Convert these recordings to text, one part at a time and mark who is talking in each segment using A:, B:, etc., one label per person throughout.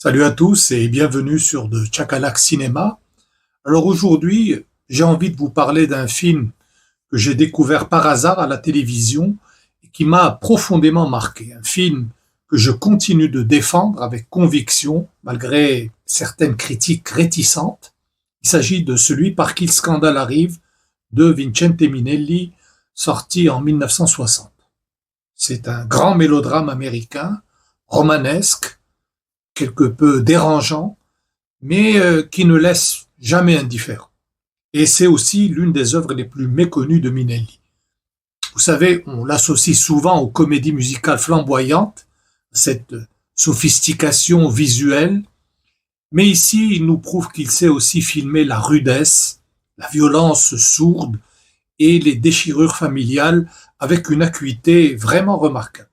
A: Salut à tous et bienvenue sur de Chakalak Cinéma. Alors aujourd'hui, j'ai envie de vous parler d'un film que j'ai découvert par hasard à la télévision et qui m'a profondément marqué. Un film que je continue de défendre avec conviction malgré certaines critiques réticentes. Il s'agit de celui Par qui le scandale arrive de Vincente Minnelli, sorti en 1960. C'est un grand mélodrame américain, romanesque, quelque peu dérangeant, mais qui ne laisse jamais indifférent. Et c'est aussi l'une des œuvres les plus méconnues de Minnelli. Vous savez, on l'associe souvent aux comédies musicales flamboyantes, cette sophistication visuelle, mais ici, il nous prouve qu'il sait aussi filmer la rudesse, la violence sourde et les déchirures familiales avec une acuité vraiment remarquable.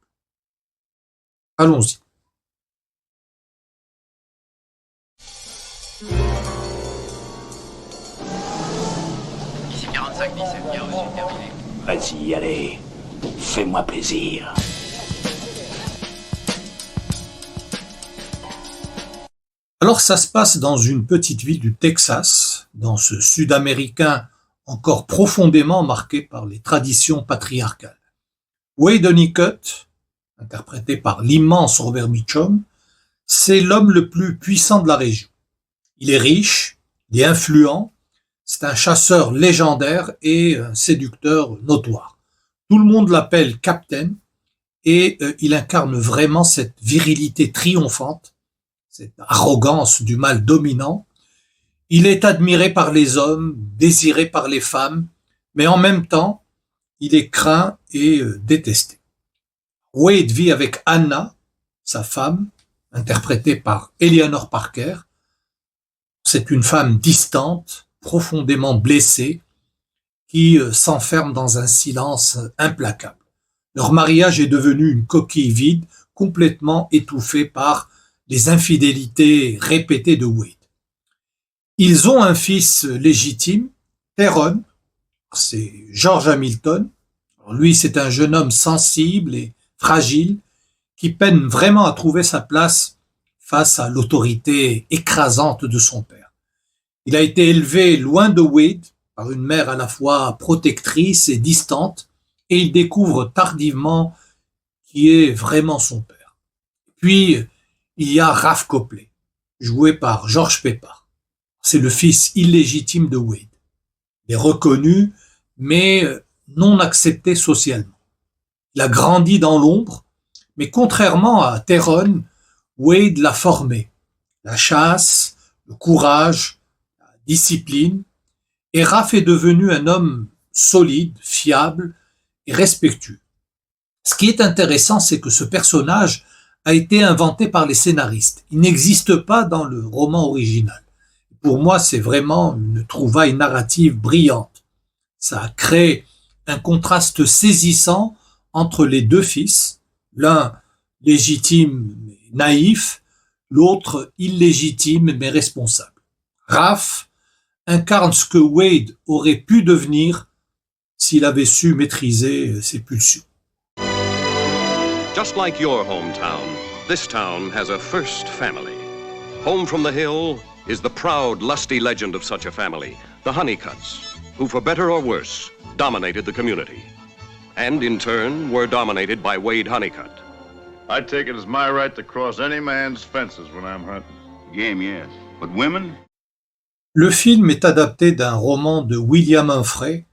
A: Allons-y.
B: Ici 45-17, bien reçu, terminé.
C: Vas-y, allez, fais-moi plaisir.
A: Alors ça se passe dans une petite ville du Texas, dans ce Sud-Américain encore profondément marqué par les traditions patriarcales. Wade Honeycutt, interprété par l'immense Robert Mitchum, c'est l'homme le plus puissant de la région. Il est riche, il est influent, c'est un chasseur légendaire et un séducteur notoire. Tout le monde l'appelle Captain et il incarne vraiment cette virilité triomphante, cette arrogance du mâle dominant. Il est admiré par les hommes, désiré par les femmes, mais en même temps, il est craint et détesté. Wade vit avec Anna, sa femme, interprétée par Eleanor Parker. C'est une femme distante, profondément blessée, qui s'enferme dans un silence implacable. Leur mariage est devenu une coquille vide, complètement étouffée par les infidélités répétées de Wade. Ils ont un fils légitime, Tyrone, c'est George Hamilton. Alors lui, c'est un jeune homme sensible et fragile qui peine vraiment à trouver sa place face à l'autorité écrasante de son père. Il a été élevé loin de Wade par une mère à la fois protectrice et distante, et il découvre tardivement qui est vraiment son père. Puis, il y a Raph Copley, joué par George Peppard. C'est le fils illégitime de Wade. Il est reconnu, mais non accepté socialement. Il a grandi dans l'ombre, mais contrairement à Tyrone, Wade l'a formé. La chasse, le courage, la discipline, et Raph est devenu un homme solide, fiable et respectueux. Ce qui est intéressant, c'est que ce personnage a été inventé par les scénaristes. Il n'existe pas dans le roman original. Pour moi, c'est vraiment une trouvaille narrative brillante. Ça crée un contraste saisissant entre les deux fils, l'un légitime mais naïf, l'autre illégitime mais responsable. Raph incarne ce que Wade aurait pu devenir s'il avait su maîtriser ses pulsions.
D: Just like your hometown, this town has a first family. Home from the Hill is the proud, lusty legend of such a family, the Honeycutts, who for better or worse dominated the community, and in turn were dominated by Wade Honeycutt.
E: I take it as my right to cross any man's fences when I'm hunting.
C: Game, yes. But women?
A: Le film est adapté d'un roman de William Humphrey,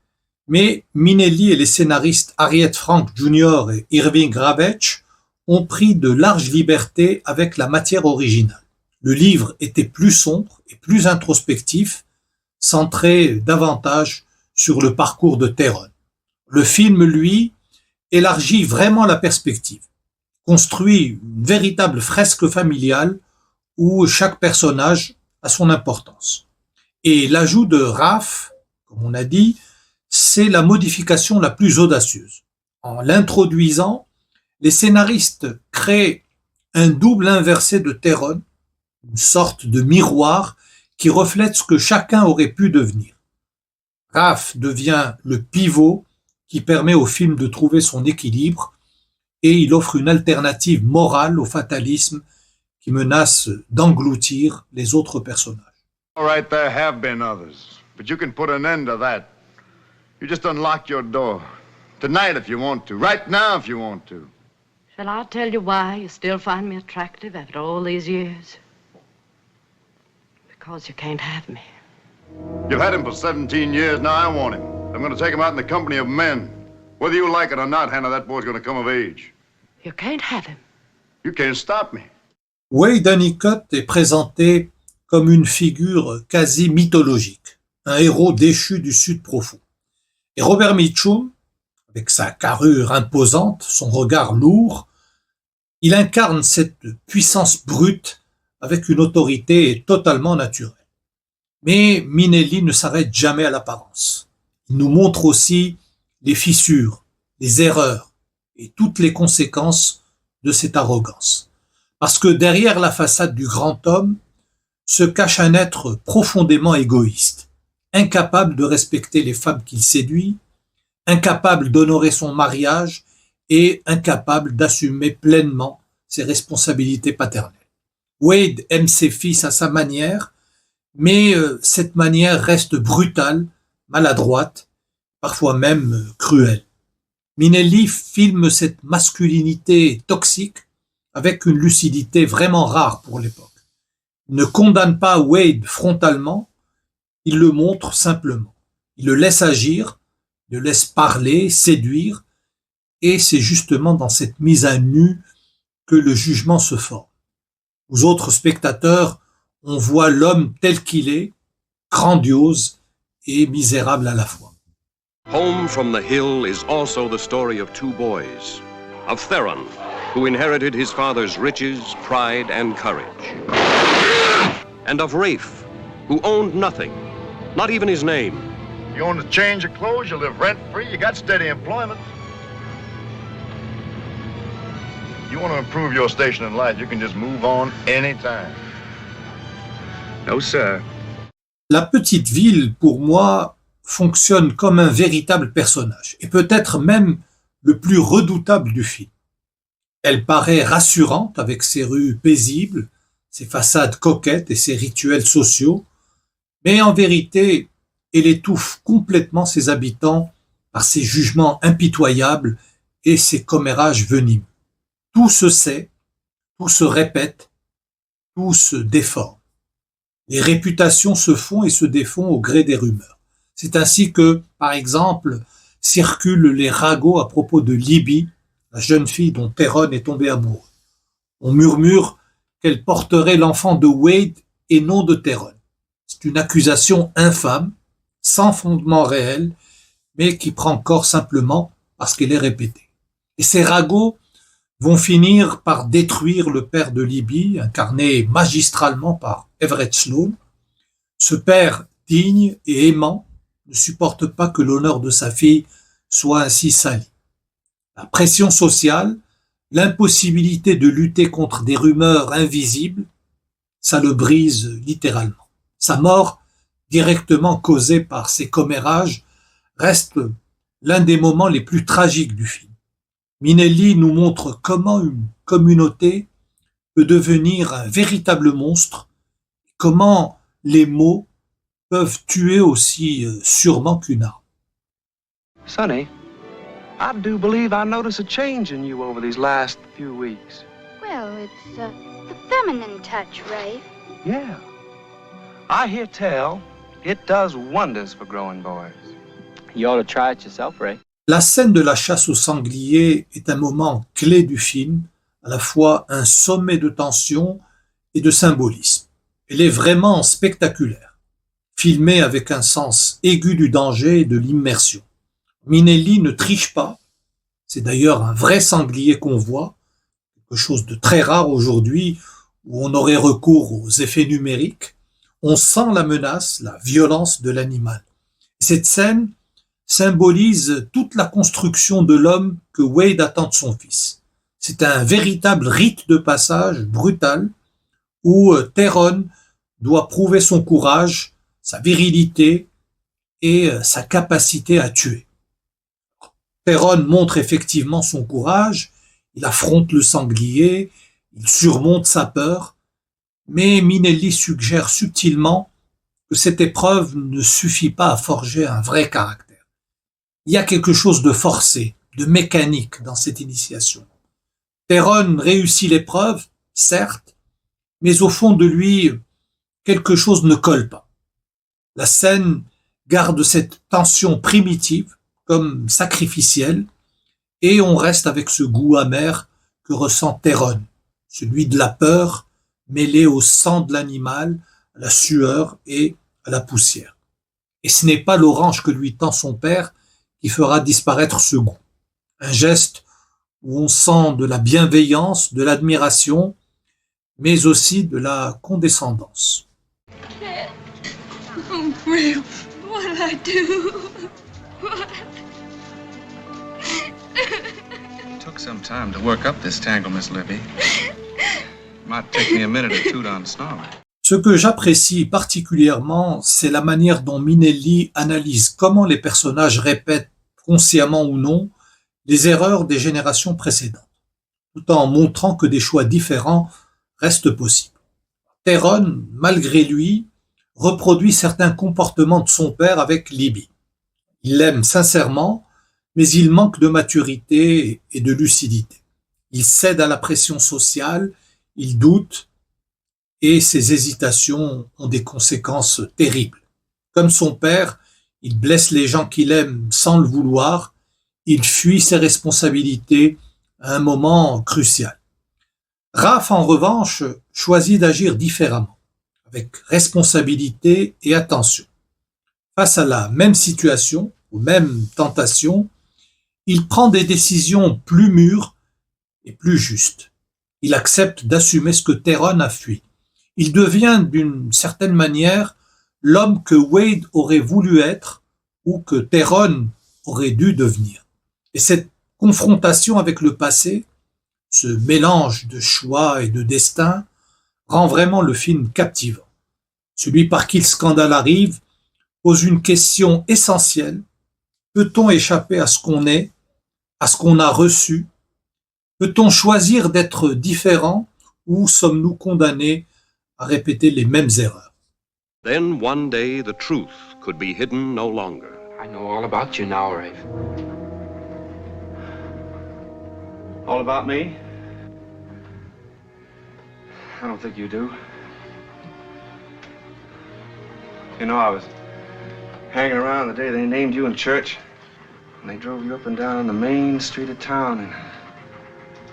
A: mais Minnelli et les scénaristes Harriet Frank Jr. et Irving Ravetch ont pris de larges libertés avec la matière originale. Le livre était plus sombre et plus introspectif, centré davantage sur le parcours de Tyrone. Le film, lui, élargit vraiment la perspective, construit une véritable fresque familiale où chaque personnage a son importance. Et l'ajout de Raph, comme on a dit, c'est la modification la plus audacieuse. En l'introduisant, les scénaristes créent un double inversé de Tyrone, une sorte de miroir qui reflète ce que chacun aurait pu devenir. Raph devient le pivot qui permet au film de trouver son équilibre et il offre une alternative morale au fatalisme qui menace d'engloutir les autres personnages.
E: All right, there have been others, but you can put an end to that. You just unlock your door. Tonight if you want to, right now if you want to.
F: Shall I tell you why you still find me attractive after all these years? Because you can't have me.
E: You've had him for 17 years, now I want him. I'm going to take him out in the company of men. Whether you like it or not, Hannah, that boy's going to come of age.
F: You can't have him.
E: You can't stop me.
A: Wade Honeycutt est présenté comme une figure quasi mythologique, un héros déchu du Sud profond. Et Robert Mitchum, avec sa carrure imposante, son regard lourd, il incarne cette puissance brute avec une autorité totalement naturelle. Mais Minnelli ne s'arrête jamais à l'apparence. Il nous montre aussi les fissures, les erreurs et toutes les conséquences de cette arrogance. Parce que derrière la façade du grand homme se cache un être profondément égoïste, incapable de respecter les femmes qu'il séduit, incapable d'honorer son mariage et incapable d'assumer pleinement ses responsabilités paternelles. Wade aime ses fils à sa manière, mais cette manière reste brutale, maladroite, parfois même cruelle. Minnelli filme cette masculinité toxique avec une lucidité vraiment rare pour l'époque. Il ne condamne pas Wade frontalement, il le montre simplement. Il le laisse agir, le laisse parler, séduire, et c'est justement dans cette mise à nu que le jugement se forme. Aux autres spectateurs, on voit l'homme tel qu'il est, grandiose et misérable à la fois.
D: Home from the Hill is also the story of two boys, of Theron, who inherited his father's riches, pride, and courage, and of Rafe, who owned nothing, not even his name.
E: You own a change of clothes, you live rent-free, you got steady employment. You want to improve your station in life, you can just move on anytime.
C: No, sir.
A: La petite ville, pour moi, fonctionne comme un véritable personnage, et peut-être même le plus redoutable du film. Elle paraît rassurante avec ses rues paisibles, ses façades coquettes et ses rituels sociaux, mais en vérité, elle étouffe complètement ses habitants par ses jugements impitoyables et ses commérages venimeux. Tout se sait, tout se répète, tout se déforme. Les réputations se font et se défont au gré des rumeurs. C'est ainsi que, par exemple, circulent les ragots à propos de Libby, la jeune fille dont Theron est tombé amoureux. On murmure qu'elle porterait l'enfant de Wade et non de Theron. C'est une accusation infâme, sans fondement réel, mais qui prend corps simplement parce qu'elle est répétée. Et ces ragots vont finir par détruire le père de Libby, incarné magistralement par Everett Sloane. Ce père digne et aimant ne supporte pas que l'honneur de sa fille soit ainsi sali. La pression sociale, l'impossibilité de lutter contre des rumeurs invisibles, ça le brise littéralement. Sa mort, directement causée par ces commérages, reste l'un des moments les plus tragiques du film. Minnelli nous montre comment une communauté peut devenir un véritable monstre, comment les mots peuvent tuer aussi sûrement qu'une arme.
G: Sonny, I do believe I noticed a change in you over these last few weeks.
H: Well, it's the feminine touch, Ray.
G: Yeah. I hear tell it does wonders for growing boys.
B: You ought to try it yourself, Ray.
A: La scène de la chasse au sanglier est un moment clé du film, à la fois un sommet de tension et de symbolisme. Elle est vraiment spectaculaire, filmée avec un sens aigu du danger et de l'immersion. Minnelli ne triche pas, c'est d'ailleurs un vrai sanglier qu'on voit, quelque chose de très rare aujourd'hui où on aurait recours aux effets numériques. On sent la menace, la violence de l'animal. Cette scène symbolise toute la construction de l'homme que Wade attend de son fils. C'est un véritable rite de passage brutal où Theron doit prouver son courage, sa virilité et sa capacité à tuer. Theron montre effectivement son courage, il affronte le sanglier, il surmonte sa peur, mais Minelli suggère subtilement que cette épreuve ne suffit pas à forger un vrai caractère. Il y a quelque chose de forcé, de mécanique dans cette initiation. Théron réussit l'épreuve, certes, mais au fond de lui, quelque chose ne colle pas. La scène garde cette tension primitive, comme sacrificielle, et on reste avec ce goût amer que ressent Théron, celui de la peur mêlée au sang de l'animal, à la sueur et à la poussière. Et ce n'est pas l'orange que lui tend son père qui fera disparaître ce goût. Un geste où on sent de la bienveillance, de l'admiration, mais aussi de la condescendance.
I: Oh, Will, what'd I do? What?
G: It took some time to work up this tangle, Miss Libby. Might take me a minute or two to unsnarl it.
A: Ce que j'apprécie particulièrement, c'est la manière dont Minelli analyse comment les personnages répètent, consciemment ou non, les erreurs des générations précédentes, tout en montrant que des choix différents restent possibles. Théron, malgré lui, reproduit certains comportements de son père avec Libby. Il l'aime sincèrement, mais il manque de maturité et de lucidité. Il cède à la pression sociale, il doute, et ses hésitations ont des conséquences terribles. Comme son père, il blesse les gens qu'il aime sans le vouloir, il fuit ses responsabilités à un moment crucial. Raph, en revanche, choisit d'agir différemment, avec responsabilité et attention. Face à la même situation, aux mêmes tentations, il prend des décisions plus mûres et plus justes. Il accepte d'assumer ce que Théron a fui. Il devient d'une certaine manière l'homme que Wade aurait voulu être ou que Théron aurait dû devenir. Et cette confrontation avec le passé, ce mélange de choix et de destin, rend vraiment le film captivant. Celui par qui le scandale arrive pose une question essentielle. Peut-on échapper à ce qu'on est, à ce qu'on a reçu? Peut-on choisir d'être différent ou sommes-nous condamnés à répéter les mêmes erreurs?
D: Then one day the truth could be hidden no longer.
G: I know all about you now, Rafe. All about me? I don't think you do. You know, I was hanging around the day they named you in church, and they drove you up and down on the main street of town in an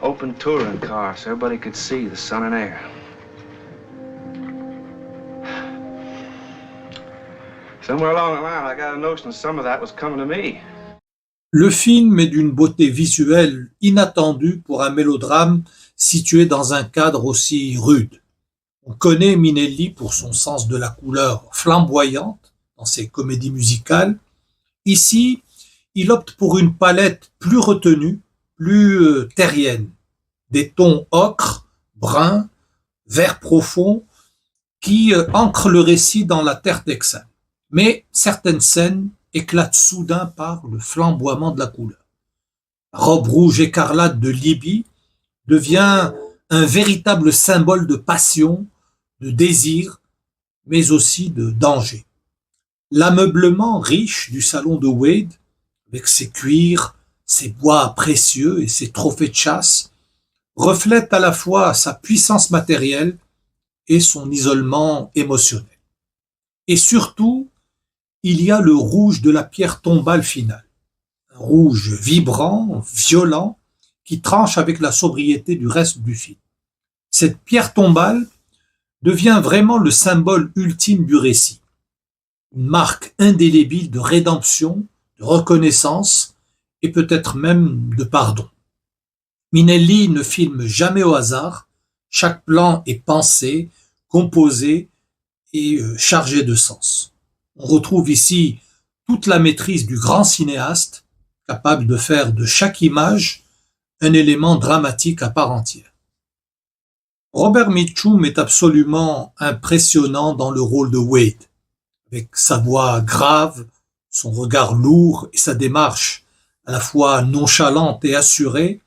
G: open touring car so everybody could see the sun and air. Somewhere along the line, I got a notion some of that was coming to me.
A: Le film est d'une beauté visuelle inattendue pour un mélodrame situé dans un cadre aussi rude. On connaît Minelli pour son sens de la couleur flamboyante dans ses comédies musicales. Ici, il opte pour une palette plus retenue, plus terrienne. Des tons ocre, brun, vert profond qui ancrent le récit dans la terre texane. Mais certaines scènes éclatent soudain par le flamboiement de la couleur. La robe rouge écarlate de Libby devient un véritable symbole de passion, de désir, mais aussi de danger. L'ameublement riche du salon de Wade, avec ses cuirs, ses bois précieux et ses trophées de chasse, reflète à la fois sa puissance matérielle et son isolement émotionnel. Et surtout, il y a le rouge de la pierre tombale finale. Un rouge vibrant, violent, qui tranche avec la sobriété du reste du film. Cette pierre tombale devient vraiment le symbole ultime du récit. Une marque indélébile de rédemption, de reconnaissance et peut-être même de pardon. Minelli ne filme jamais au hasard, chaque plan est pensé, composé et chargé de sens. On retrouve ici toute la maîtrise du grand cinéaste, capable de faire de chaque image un élément dramatique à part entière. Robert Mitchum est absolument impressionnant dans le rôle de Wade, avec sa voix grave, son regard lourd et sa démarche à la fois nonchalante et assurée.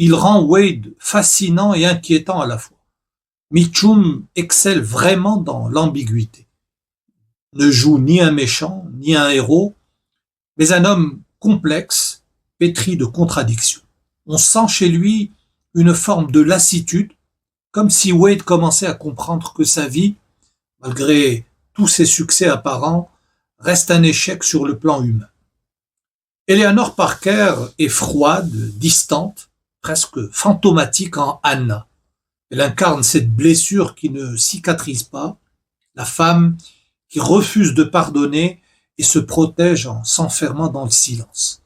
A: il rend Wade fascinant et inquiétant à la fois. Mitchum excelle vraiment dans l'ambiguïté. Ne joue ni un méchant, ni un héros, mais un homme complexe, pétri de contradictions. On sent chez lui une forme de lassitude, comme si Wade commençait à comprendre que sa vie, malgré tous ses succès apparents, reste un échec sur le plan humain. Eleanor Parker est froide, distante, presque fantomatique en Anna. Elle incarne cette blessure qui ne cicatrise pas, la femme qui refuse de pardonner et se protège en s'enfermant dans le silence.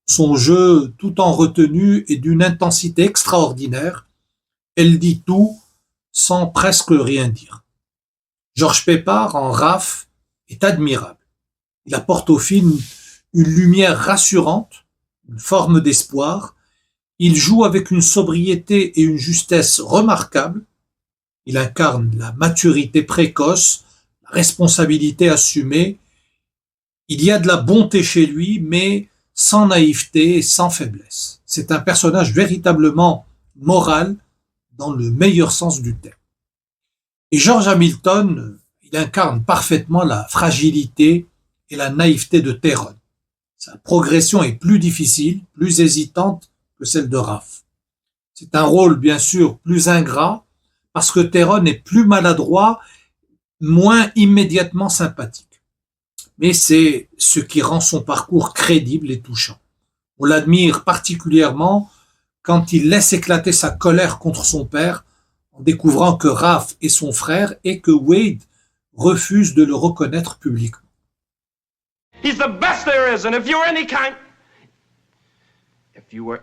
A: Son jeu, tout en retenue, est d'une intensité extraordinaire. Elle dit tout sans presque rien dire. George Peppard, en Raph, est admirable. Il apporte au film une lumière rassurante, une forme d'espoir. Il joue avec une sobriété et une justesse remarquables. Il incarne la maturité précoce, la responsabilité assumée. Il y a de la bonté chez lui, mais sans naïveté et sans faiblesse. C'est un personnage véritablement moral dans le meilleur sens du terme. Et George Hamilton, il incarne parfaitement la fragilité et la naïveté de Tyrone. Sa progression est plus difficile, plus hésitante que celle de Raph. C'est un rôle bien sûr plus ingrat parce que Tyrone est plus maladroit, moins immédiatement sympathique. Mais c'est ce qui rend son parcours crédible et touchant. On l'admire particulièrement quand il laisse éclater sa colère contre son père en découvrant que Raph est son frère et que Wade refuse de le reconnaître publiquement.
G: He's the best there is, and if you were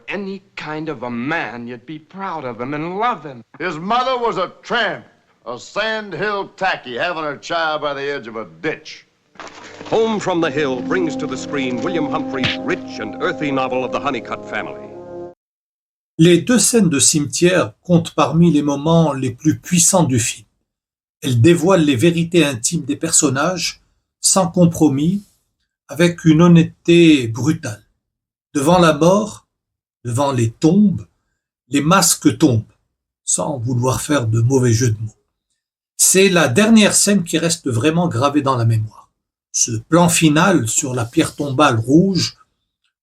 G: any kind of a man, you'd be proud of him and love him.
E: His mother was a tramp, a sand-hill tacky, having her child by the edge of a ditch.
D: Home from the Hill brings to the screen William Humphrey's rich and earthy novel of the Honeycutt family.
A: Les deux scènes de cimetière comptent parmi les moments les plus puissants du film. Elles dévoilent les vérités intimes des personnages, sans compromis, avec une honnêteté brutale. Devant la mort, devant les tombes, les masques tombent, sans vouloir faire de mauvais jeux de mots. C'est la dernière scène qui reste vraiment gravée dans la mémoire. Ce plan final sur la pierre tombale rouge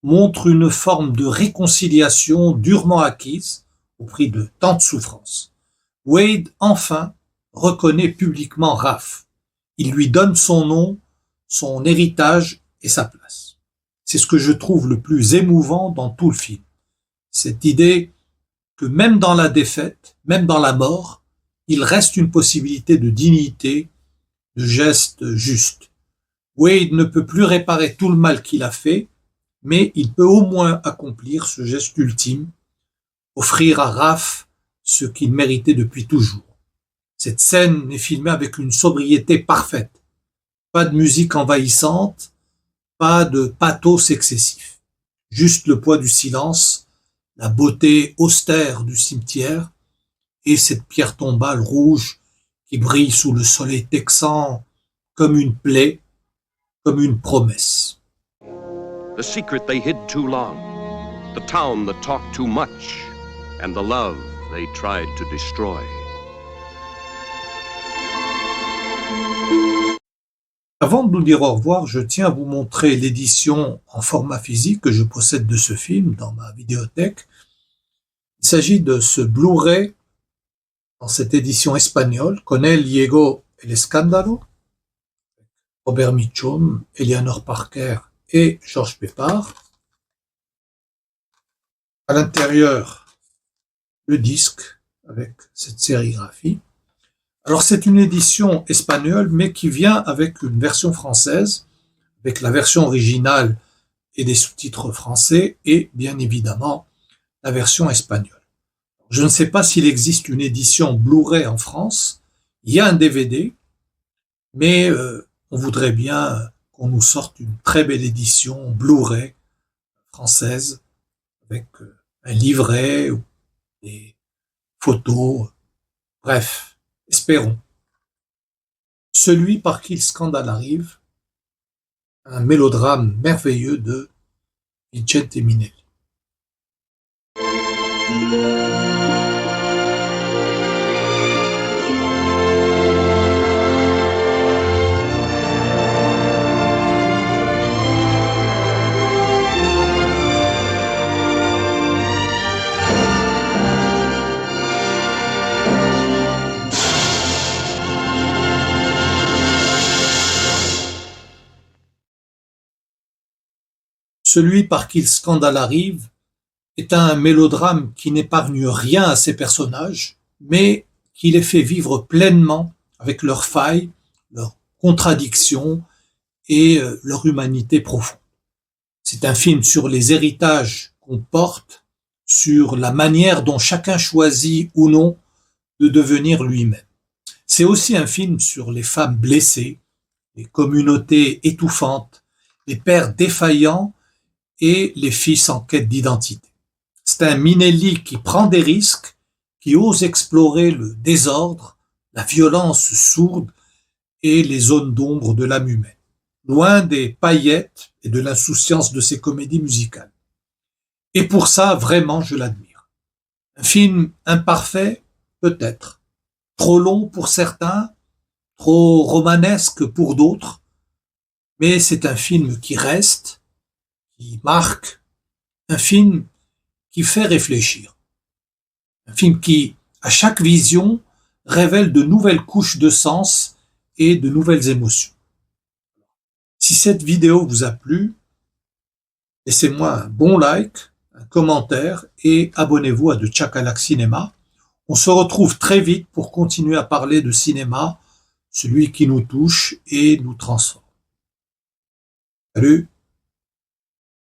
A: montre une forme de réconciliation durement acquise au prix de tant de souffrances. Wade, enfin, reconnaît publiquement Raph. Il lui donne son nom, son héritage et sa place. C'est ce que je trouve le plus émouvant dans tout le film. Cette idée que même dans la défaite, même dans la mort, il reste une possibilité de dignité, de geste juste. Wade ne peut plus réparer tout le mal qu'il a fait, mais il peut au moins accomplir ce geste ultime, offrir à Raph ce qu'il méritait depuis toujours. Cette scène est filmée avec une sobriété parfaite. Pas de musique envahissante, pas de pathos excessif. Juste le poids du silence, la beauté austère du cimetière et cette pierre tombale rouge qui brille sous le soleil texan comme une plaie, comme une promesse.
D: The secret they hid too long, the town that talked too much, and the love they tried to destroy.
A: Avant de nous dire au revoir, je tiens à vous montrer l'édition en format physique que je possède de ce film dans ma vidéothèque. Il s'agit de ce Blu-ray dans cette édition espagnole, Con el Diego el Escándalo, Robert Mitchum, Eleanor Parker et George Peppard. À l'intérieur, le disque avec cette sérigraphie. Alors c'est une édition espagnole, mais qui vient avec une version française, avec la version originale et des sous-titres français, et bien évidemment la version espagnole. Je ne sais pas s'il existe une édition Blu-ray en France. Il y a un DVD, mais on voudrait bien qu'on nous sorte une très belle édition Blu-ray française, avec un livret, des photos, bref. Espérons. Celui par qui le scandale arrive, un mélodrame merveilleux de Vicente Minelli. Celui par qui le scandale arrive est un mélodrame qui n'épargne rien à ses personnages, mais qui les fait vivre pleinement avec leurs failles, leurs contradictions et leur humanité profonde. C'est un film sur les héritages qu'on porte, sur la manière dont chacun choisit ou non de devenir lui-même. C'est aussi un film sur les femmes blessées, les communautés étouffantes, les pères défaillants et les fils en quête d'identité. C'est un Minnelli qui prend des risques, qui ose explorer le désordre, la violence sourde et les zones d'ombre de l'âme humaine, loin des paillettes et de l'insouciance de ses comédies musicales. Et pour ça, vraiment, je l'admire. Un film imparfait, peut-être, trop long pour certains, trop romanesque pour d'autres, mais c'est un film qui reste, qui marque, un film qui fait réfléchir. Un film qui, à chaque vision, révèle de nouvelles couches de sens et de nouvelles émotions. Si cette vidéo vous a plu, laissez-moi un bon like, un commentaire et abonnez-vous à The Chakalak Cinema. On se retrouve très vite pour continuer à parler de cinéma, celui qui nous touche et nous transforme. Salut!